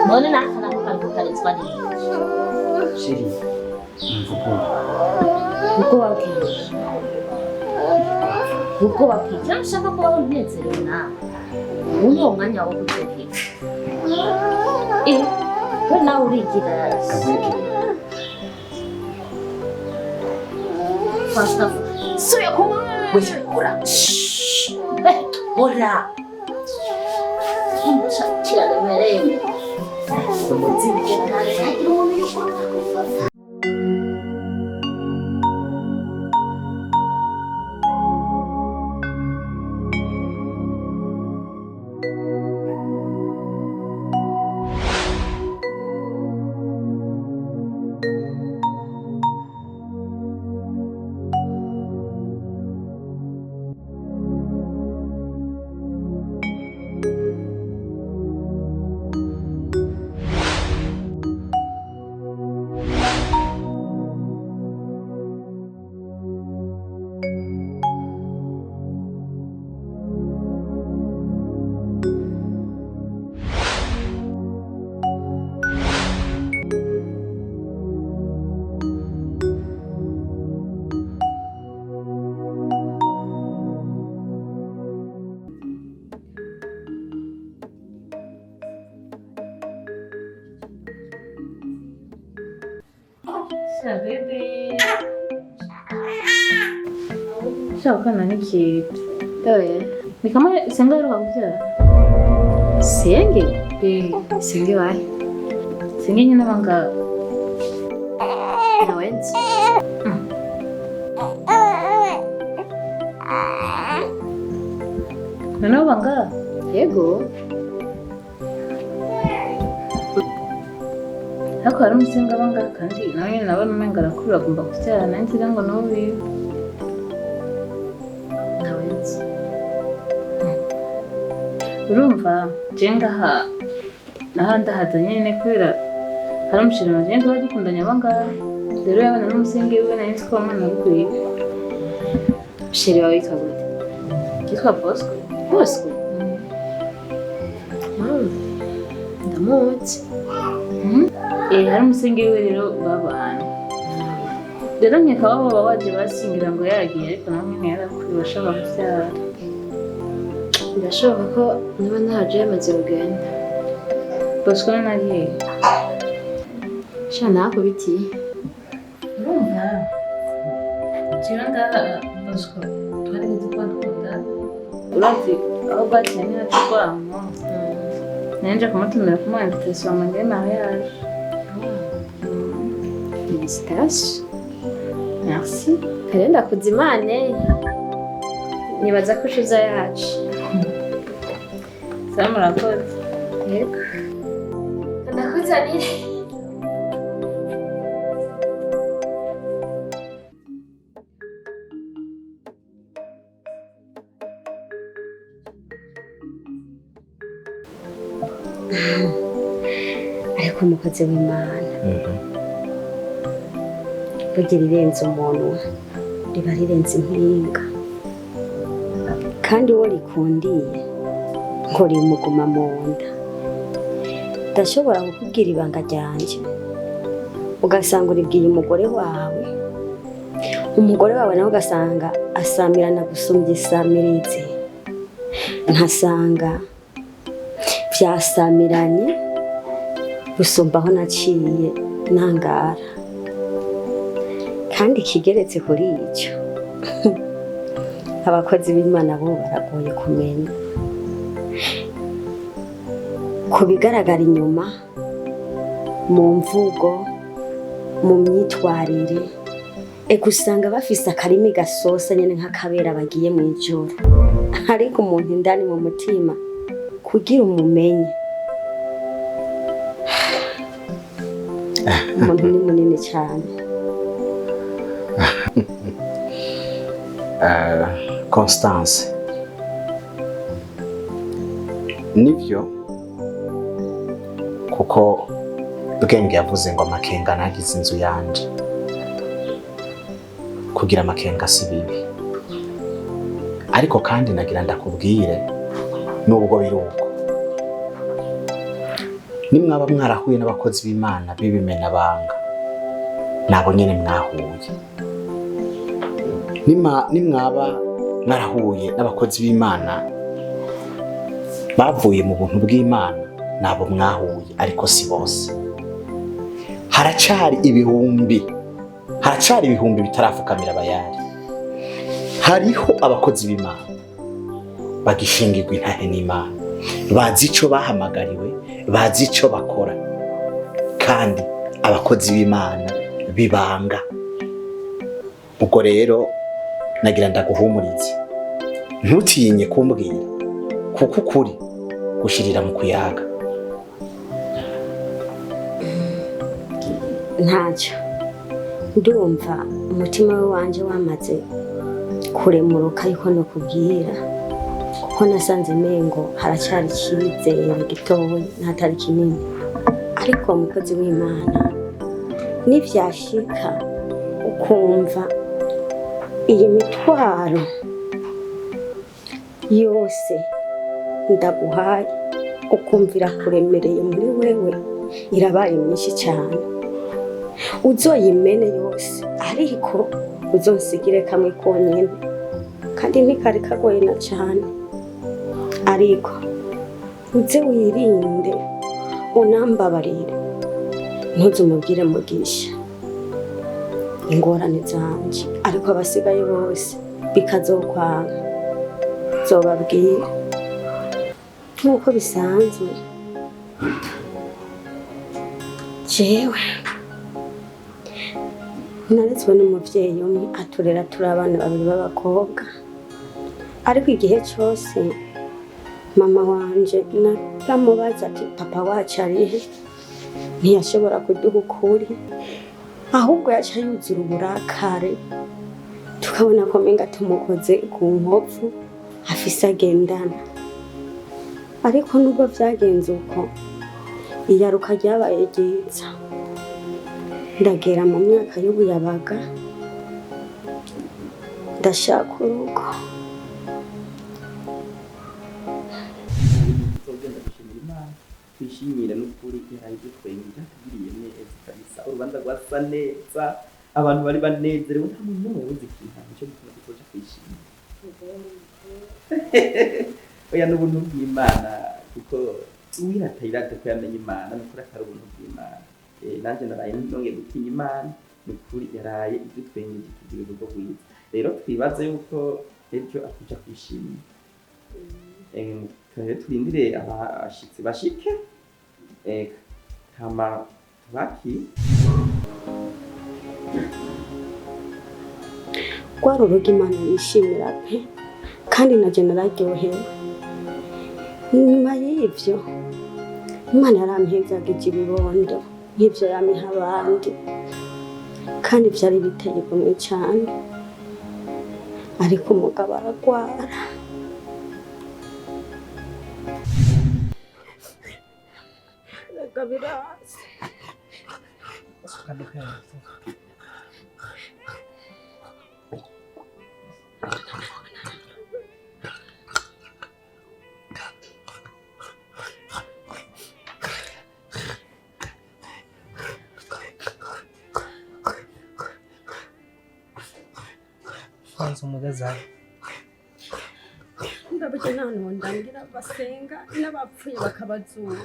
none nakana kukaritswa ni sheri uko wakija ushaka kuba unezerewe nawe uyu mwanya wo gutekera we nawe urigira fasta suya kuma ora ora Shakira de mereme. Como dice que Baby. Shaka nani kitu? Oye. Ni kama senga ro kuja. Senge? Senge wapi? Senge nyina banga. Na wenzi. Nana banga. Yego. Hako hari umusenga banga kandi nawe nabona umenga arakura agomba kubyara nanjye ngo n'ubu Nawenzi. urumva jenga ha nahanda hadanyene kubera hari umushira wanje ngo dukundanya banga rero yabana n'umusenge we nari nzi ko mwana rugwe Sheri wawe yitwa gute? yitwa Bosco Bosco. Ndamuzi. hari umusenge we rero babana rero nkeka baba waje basingira ngo yagiye ariko namwe ntiyarakuye bashobora kubyara Birashoboka ko niba ntaje yamaze kugenda. Bosco nariye Sha nakubitiye. urumva kiranga Bosco twari dukunda urazi aho bagiye ntacurwamo nanje kumutumira kumuha invitation amande mariage. Félicitations. Merci. Kare ndakuzimane. Nibaza ko ushize yacu. Ça murakoze. Yego. Ndakuzanire. Ariko umukozi w'Imana. Bugira irenze umuntu riba rirenze impinga kandi uwo rikundiye ngo rimuguma mu nda. Ndashobora kukubwira ibanga ryanjye ugasanga uribwiye umugore wawe nawe ugasanga asamirana gusumbya isamirizi, nkasanga byasamiranye gusumba aho naciye nangara. Kandi kigeretse kuri icyo abakozi b'Imana bo baragoye kumenya ku bigaragara inyuma, mu mvugo, mu myitwarire, usanga bafise akarimi gasosa nyene nk'akabera bagiye mu ijoro, ariko umuntu indani mu mutima kugira umumenye umuntu ni munini cyane. Constance, nivyo kuko Bwenge yavuze ngo amakenga nagize inzu yanje. Kugira amakenga si bibi, ariko kandi nagira ndakubwire nubwo biruko nimwaba mwarahuye n'abakozi b'Imana b'ibimena banga nabo nyene mwahuye. Nimwaba mwarahuye n'abakozi b'Imana bavuye mu buntu bw'Imana nabo mwahuye, ariko si bose. Haracari ibihumbi bitarafukamira abayari. Hariho abakozi b'Imana bagishingirwa intahe n'Imana, bazi ico bahamagariwe, bazi ico bakora, kandi abakozi b'Imana bibanga. Ubwo rero nagira ndaguhumurize, ntutinye kumbwira, kuko ukuri gushirira mu kuyaga. Ntacyo, ndumva umutima we wanje wamaze kuremuruka yuko no kubwira, kuko nasanze mengo haracyari icyizere gitoya ntatari kinini. Ariko umukozi w'Imana nivyashika ukumva iyi mitwaro yose ndaguhaye, ukumvira kuremereye muri wewe, irabaye myinshi cyane, uzoyimene yose, ariko uzonsigire kamwe konyene, kandi ntikari kagoye na cyane. Ariko uze wirinde, unambabarire, ntuzumubwire Mugisha ingorane zanje, ariko abasigaye bose bikazokwanga zobabwira nk'uko bisanzwe. Jewe naretswe n'umuvyeyi umwe aturera turi abana babiri b'abakobwa, ariko igihe cyose mama wanje naramubaza ati papa wacu arihe, ntiyashobora kuduha ukuri, ahubwo yaca yuzura uburakare, tukabona ko menga tumukoze ku nkovu afise agendana. Ariko nubwo vyagenze uko, iyaruka ryabaye ryiza, ndagera mu myaka y'ubuyabaga, ndashaka urugo. Twishimira n'ukuri ihari dutwenga byatugiriye neza kabisa, urubanza rwasa neza, abantu bari banezerewe, nta muntu n'umwe wuzi ikintu cyo gutuma dukoje kwishimira. Oya n'ubuntu bw'Imana, kuko uwirata irate ko yamenye Imana, n'ukuri atari ubuntu bw'Imana. Nanje naraye nongeye gutinya Imana, n'ukuri yaraye idutwengeje tugira urugo rwiza. Rero twibaze yuko ejo akuja kwishimira. Rero turindire abashitsi bashike, kama baki Rwari urugo Imana yishimira pe, kandi naje nararyohewe. Nyuma y'ivyo Imana yarampezagije ibibondo nk'ivyo yamiha abandi, kandi vyari biteye igomwe cane. Ariko umugabo aragwara, birasi kwanza umugazana ndabuke nano ndangira basenga n'abapfuye bakabazura.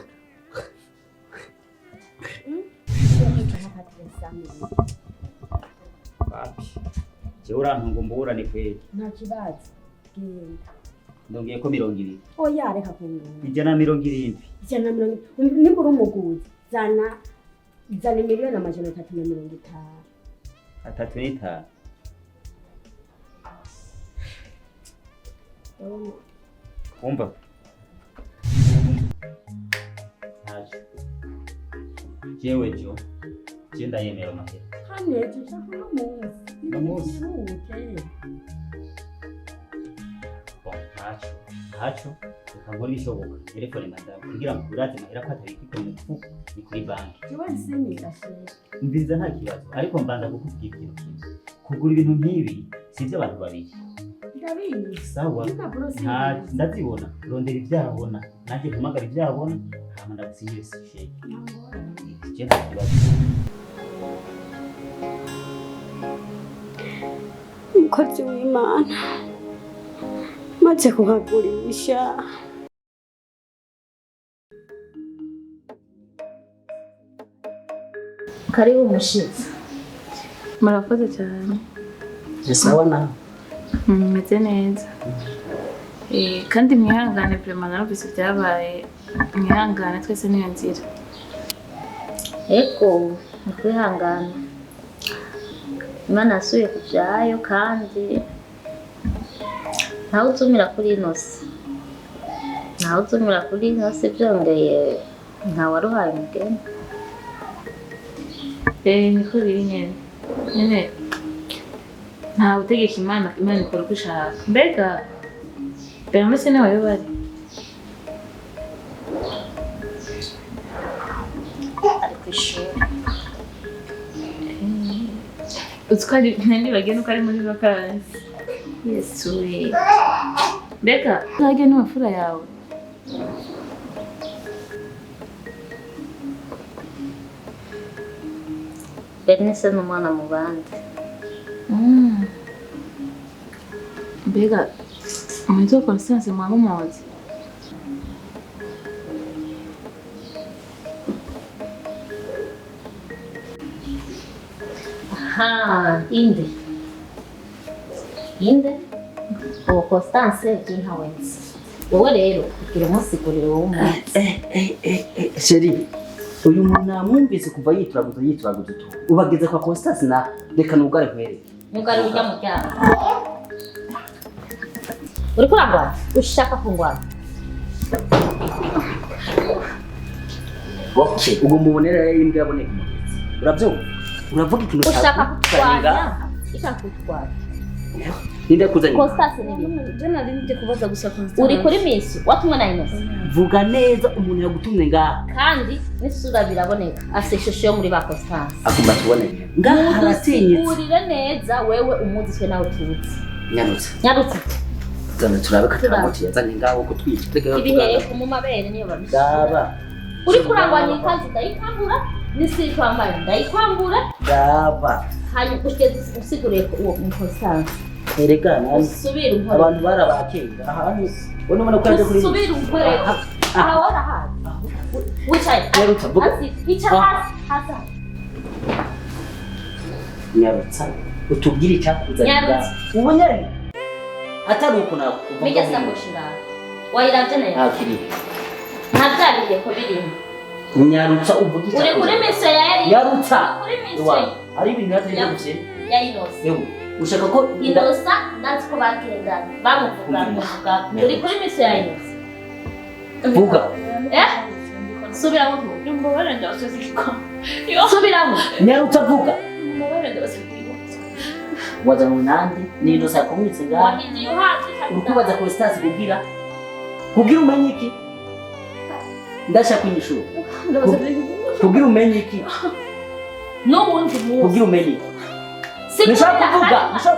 bapi je urantunga mburane kweli. Nta kibazo, genda. Ndongeye ko 200. Oya reka kungu. 170. 170 nimbura umuguzi zana 1,350,000. 3.5. Kumba. Jewe jo. Jenda yemera mahera. Hane tushaka n'umunsi. Hacho ukangora bishoboka telefone madame kugira ngo uraze mahera ko atari kiko mu ni kuri banki. Jewe nsinyira shehe. Mbiza nta kibazo, ariko mbanza kukubwira ikintu kimwe. Kugura ibintu nk'ibi sivyo abantu babiri. sawa ndazibona rondera ivyabona naje kumagara ivyabona hama ndagusinyire sheke je ndakibaza umukozi w'Imana maze kuhagurisha karibu mushitsi. Murakoze cyane. sawa nawe Meze neza. Kandi mwihangane vraiment narumvise byabaye, mwihangane twese niyo nzira. Eko kwihangana Imana asuye kuvyayo kandi ntawe uzumira kuri inosi byongeye ntawe waruhaye umugeni. Niko biri nyene ntawe utegeka Imana ikora uko ishaka. Mbega Bernese nawe yo bari Ari kwishura utwari nandi bagenda uko ari muri vacances. Yesu we. Mbega ntage n'amafura yawe Bernese n'umwana mu bandi. Mbega umwito Constance mwa mumozi. Inde uwo Constance ntawenzi. Wowe rero kugira umusigurire wowe umunsi. Sheri uyu muntu namwumvise kuva yituraguza tu ubageze kwa Constance na reka nugare kwereke Mugari ujya mu cyaro. Uri kurangwa? Ushaka kungwana? Okay, ugomba ubonera imbwa yaboneka umugezi. Urabyumva? Uravuga ikintu Ushaka kutwanya? Ishaka kutwanya. Ninde kuzanye? Constance ni bindi. Je nari nje kubaza gusa Constance. Uri kuri Miss watumwe na Inosi. Vuga neza umuntu yagutumye ngaha. Kandi n'isura biraboneka. Afite ishusho yo muri ba Constance. Akumba tuboneye. Ngaha haratinyitse. Urire neza wewe umuziswe nawe tutsi. Nyarutse. Zana turabe katamoti yazanye ngaho kutwitega. Ibihere ku mabere niyo babisha. Daba. Uri kurangwanya ikazi ndayikwambura n'isi twambaye ndayikwambura. Daba. Hanyuma ushyize usiguriye uwo Constance. Erekana Usubira unkore. Abantu barabakenga. Aha ni wono mana kwaje kuri. Usubira unkore. Aha warahazi. Wicaye. Nyarutsa vuga. Hasa. Nyarutsa utubwire icyakuzanye. Nyarutsa. Ubonyere. Atari uko nakuvuga. Bijya samushira. Wayiravye nayo. Akiri. Ntabyariye ko birimo. Nyarutsa uvuga iki? Uri kuri mise ya yari. Nyarutsa. Kuri mise. Ari ibintu yatari guse. Ya Inosi. Yego. Ushaka ko Inosa ndazi ko bakendana. Bamuvuga. Uri kuri mise ya Inosi. vuga. Subiramo. Mbabare ndasuziko. Subiramo. Nyarutsa vuga. Mbabare ndasuziko. Wazana nandi nino sakumwitse ngaho. Wahizi yo hasi. Urukubaza Constance kugira umenye iki? Ndashaka inyishuro. Kugira umenye iki? N'ubundi mu. Kugira umenye iki? Nishaka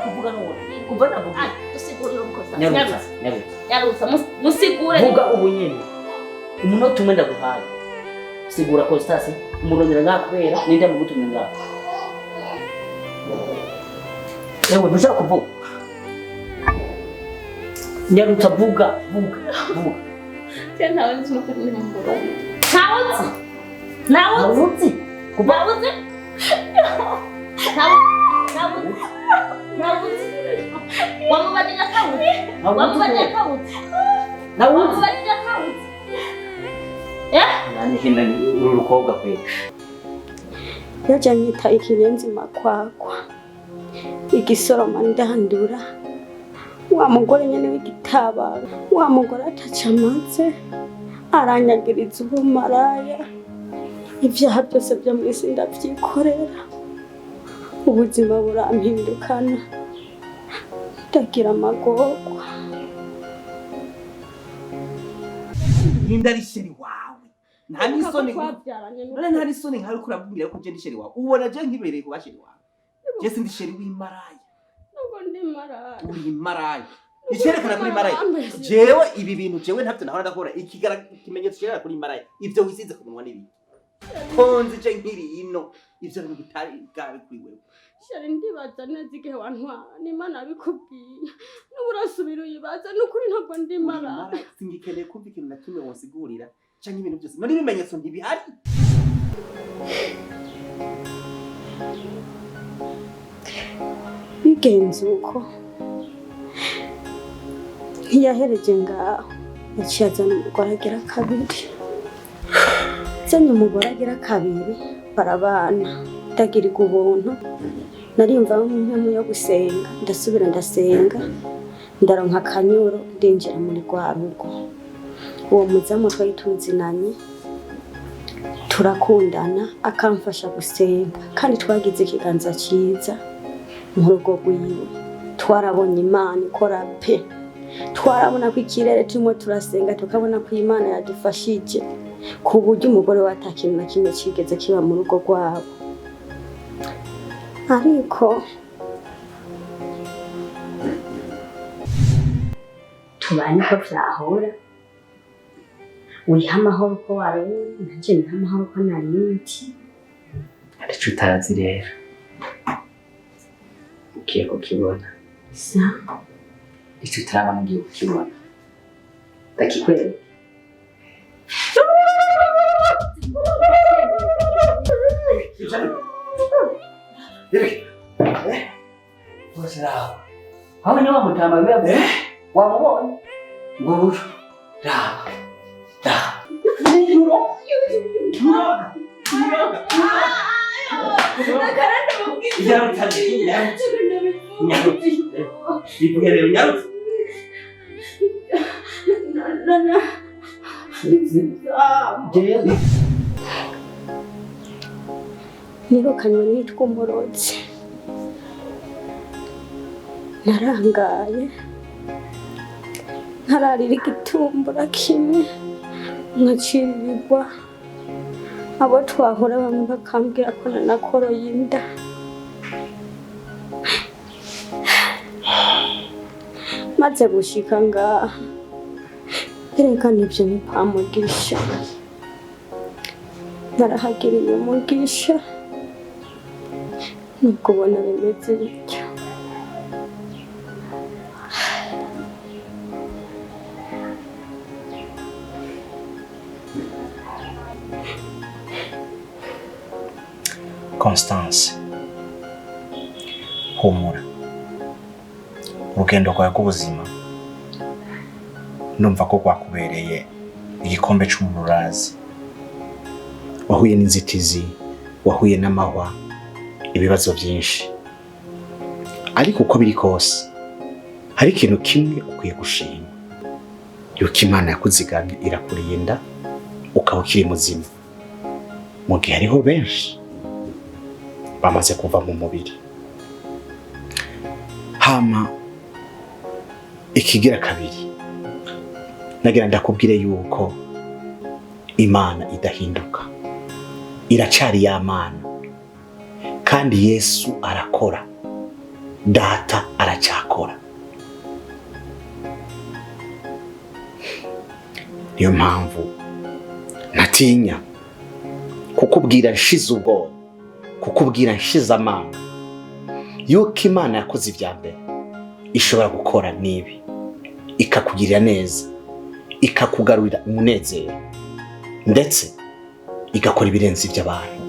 kuvuga n'uwo. Kuva navuga. Usigurire umukosa. Nyarutsa. Musigure. Vuga ubunyene. Umunota umwe ndaguhaye. Sigura Constance umurondera ngaho kubera ninde mugutumye ngaho. Ewe ntushaka kuvuga. Nyarutsa vuga. Ntawe nzi nuko ndi mbura. Nawuzi. Wamubadila kauti. Nani hina urukobwa kwe. yajanye ita ikirenzi makwakwa igisoroma ndandura wa mugore nyene w'igitaba wa mugore atacamaze aranyagiriza ubumaraya ibyaha byose byo mu isi ndavyikorera ubuzima burampindukana ndagira amagorwa Nindari sheri wawe nta nisoni nta nisoni nkawe kurabwira ko je ndi sheri wawe ubona je nkibereye kuba sheri wawe je sindi sheri w'imarayi nubwo ndi maraya uri imarayi Icerekana kuri maraya. Jewe ibi bintu jewe ntavyo nahora ndakora. Ikimenyetso cerekana kuri maraya. Ivyo wisize ku munwa nibi. Konzi je nkiri ino. Ivyo bintu bitari bwawe kuri wewe. Shari ndibaza neza igihe wantwara n'Imana abikubwiye. N'uburasubira uyibaza n'ukuri ntabwo ndimara. Singikeneye kumva ikintu na kimwe wonsigurira canke ibintu byose. None ibimenyetso ntibihari. Bigenze uko ntiyahereje ngaho yaciye azana umugore agira kabiri. Zanye umugore agira kabiri barabana ndagirirwa ubuntu. Narimva impemu yo gusenga ndasubira ndasenga ndaronka akanyuro ndinjira muri rwa rugo. Uwo muzamu twari tuzinanye turakundana akamfasha gusenga kandi twagize ikiganza cyiza mu rugo rwiwe. Twarabonye Imana ikora pe, twarabona ko ikirere turimo turasenga tukabona ko Imana yadufashije ku buryo umugore watakintu na kimwe kigeze kiba mu rugo rwabo. Ariko tubanye ko vyahora, wiha amahoro ko waruri nanje niha amahoro ko narinti. Arico utazi rero. Ugiye kukibona. Sa Ico utarabona ugiye kukibona. Ndakikwereka. Bose raho. Hawe ni wa mutama wewe. Wamubonye? Nguru. Raho. Raho. nirukanywe nitwa umurozi. Narangaye ntararira igitumbura kimwe nkaciririrwa. Abo twahora bamwe bakambwira ko nanakoroye inda. Maze gushika ngaha erega nivyo nipamugisha. Narahagiriye umugisha nubwo ubona bimeze bityo. Constance, humura. Urugendo rwawe rw'ubuzima ndumva ko rwakubereye igikombe c'umurazi. Wahuye n'inzitizi, wahuye n'amahwa, ibibazo byinshi. Ariko uko biri kose hari ikintu kimwe ukwiye gushima, yuko Imana yakuzigamye irakurinda ukaba ukiri muzima, mu gihe hariho benshi bamaze kuva mu mubiri. Hama ikigira kabiri, nagira ndakubwire yuko Imana idahinduka, iracari ya Mana, kandi Yesu arakora, Data aracakora. Niyo mpamvu ntatinya kukubwira nshize ubwoba, kukubwira nshize amanga, yuko Imana yakoze ibya mbere ishobora gukora nibi, ikakugirira neza, ikakugarurira umunezero, ndetse igakora ibirenze iby'abantu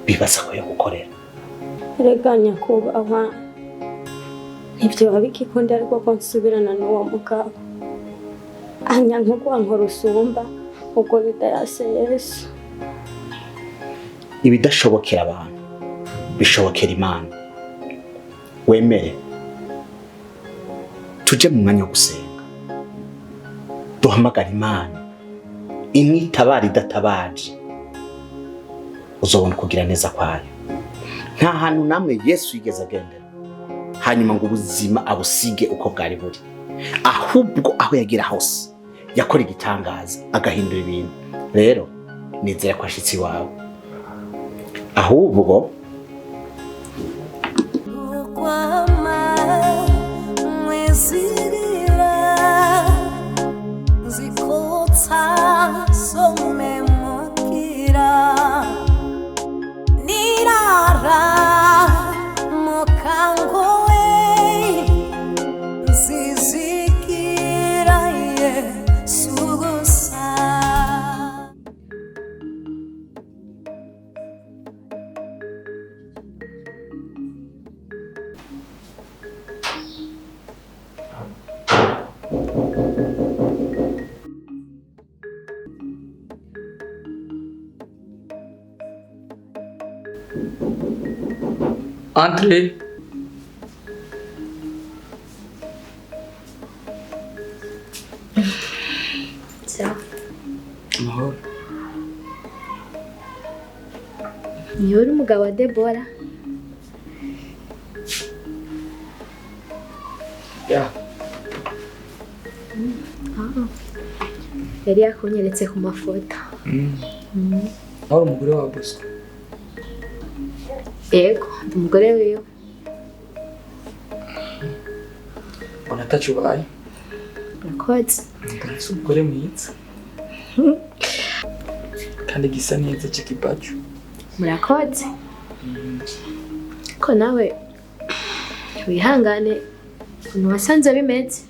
bibaza ko yagukorera. Erega nyakubahwa, ntibyo babikikunda ariko ko nsubirana n'uwo mugabo anyanka nk'uko rusumba ubwo bidayase Yesu. Ibidashobokera abantu bishobokera Imana. Wemere tuje mu mwanya wo gusenga, duhamagara Imana imwitabara idatabaje, uzobona kugira neza kwayo. Nta hantu namwe Yesu yigeze agendera hanyuma ngo ubuzima abusige uko bwari buri, ahubwo aho yagira hose yakora igitangaza agahindura ibintu. Rero nizera ko ashitsi wawe, ahubwo Kwama mweziri Entrez. Ciao. Amahoro. Ni uri umugabo wa Debora? Ya. Yari yakunyeretse ku mafoto. Nawe umugore wa Bosco. Yego, ndi umugore wiwe. Mbona atacu baye. Urakoze. Mbona umugore mwiza. Kandi gisa neza cy'ikibacu. Murakoze. Ko nawe wihangane ukuntu wasanze bimeze.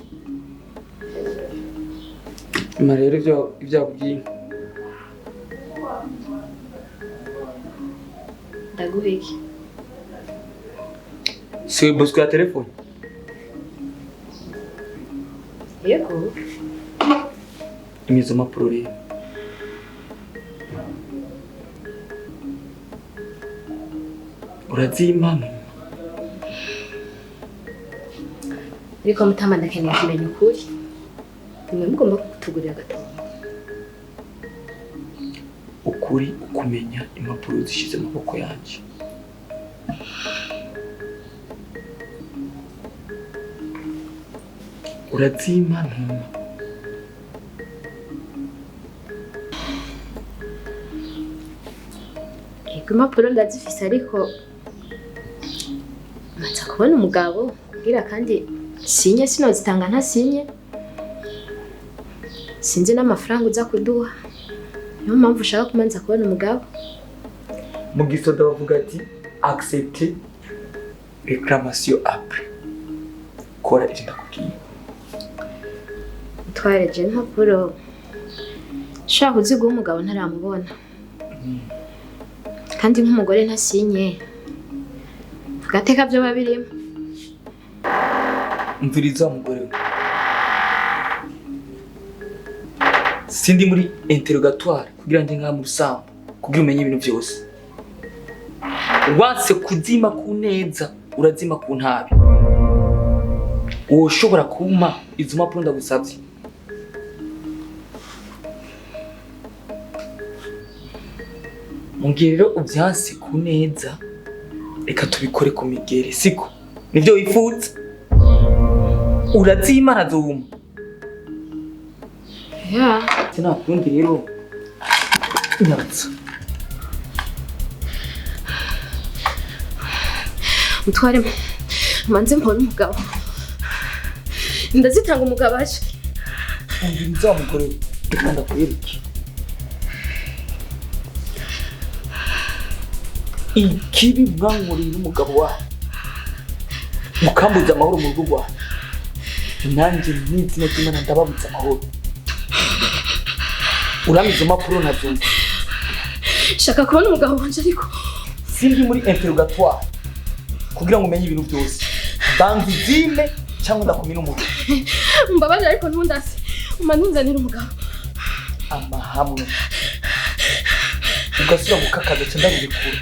Ma rero ibyo akubwiye. Ndaguha iki? Si Bosco ya telefone. Yego. Imizo mapuro rero. Urazimana. Ariko mutama ndakeneye kumenya ukuri. Nimwe mugomba kutugurira gatongo. Ukuri ukumenya impapuro zishize mu maboko yanjye. Urazimana. Yego impapuro ndazifise ariko maze kubona umugabo kugira kandi sinye sinozitanga ntasinye. Sinzi n'amafaranga uza kuduha. Niyo mpamvu ushaka kumanza kubona umugabo. Mu gisoda bavuga ati accepter réclamation après. Kora icyo ndakubwiye. Twareje impapuro. Shaka kuziguha umugabo ntaramubona. Kandi nk'umugore ntasinye. Agateka byo babirimo. Mviriza umugore we. Sindi muri interrogatoire kugira ngo nka mu rusambo kugira umenye ibintu byose. Wase kuzima ku neza urazima ku ntabi. Woshobora kuma izo mpapuro ndagusabye. Mungire rero ubyansi ku neza reka tubikore ku migere siko nibyo wifuza. Urazima razuma. Ya. Sina kundi rero. Nyatsa. Mutware manze mbona umugabo. Ndazitanga umugabo aje. Umviriza umugore ndakanda kuyereka. Ikibi mwankurira umugabo wawe. Mukambuza amahoro mu rugo rwawe. Nanjye n'izina ry'Imana ndababutsa amahoro. Uramize impapuro nabyumva. Shaka kubona umugabo wanje ariko sindi muri interrogatoire kugira ngo umenye ibintu byose. Banzi zime cyangwa ndakumira umuntu. Mbabaje ariko ntundase. Umanunzanira umugabo. Amahamwe. Ugasura gukakaza cyangwa ndabikura.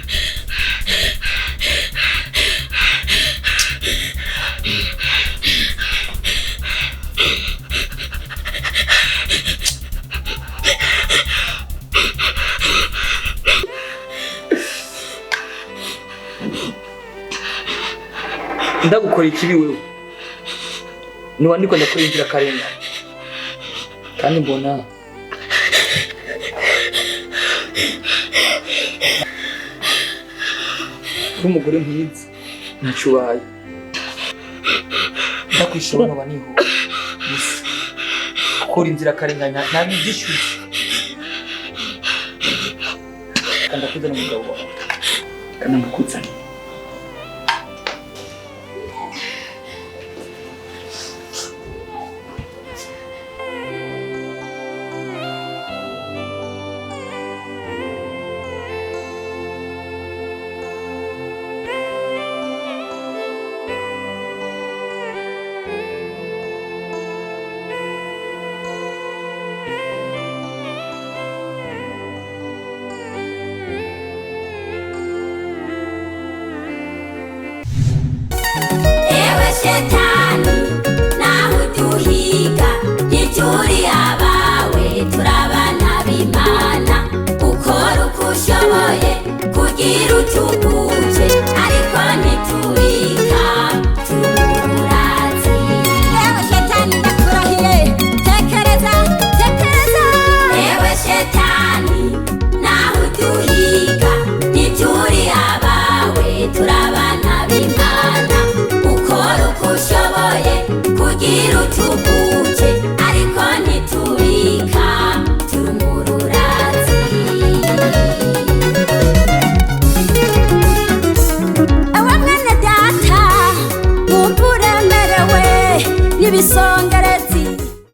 Ndagukora ikibi wewe. Niba ndiko ndakora inzira karenga. Kandi mbona umugore mwiza nacubaye. Ndakwishura no baniho. Gusa gukora inzira karenganya nta byishyuye. Kandi akuzana umugabo wawe. Kandi mukuzana.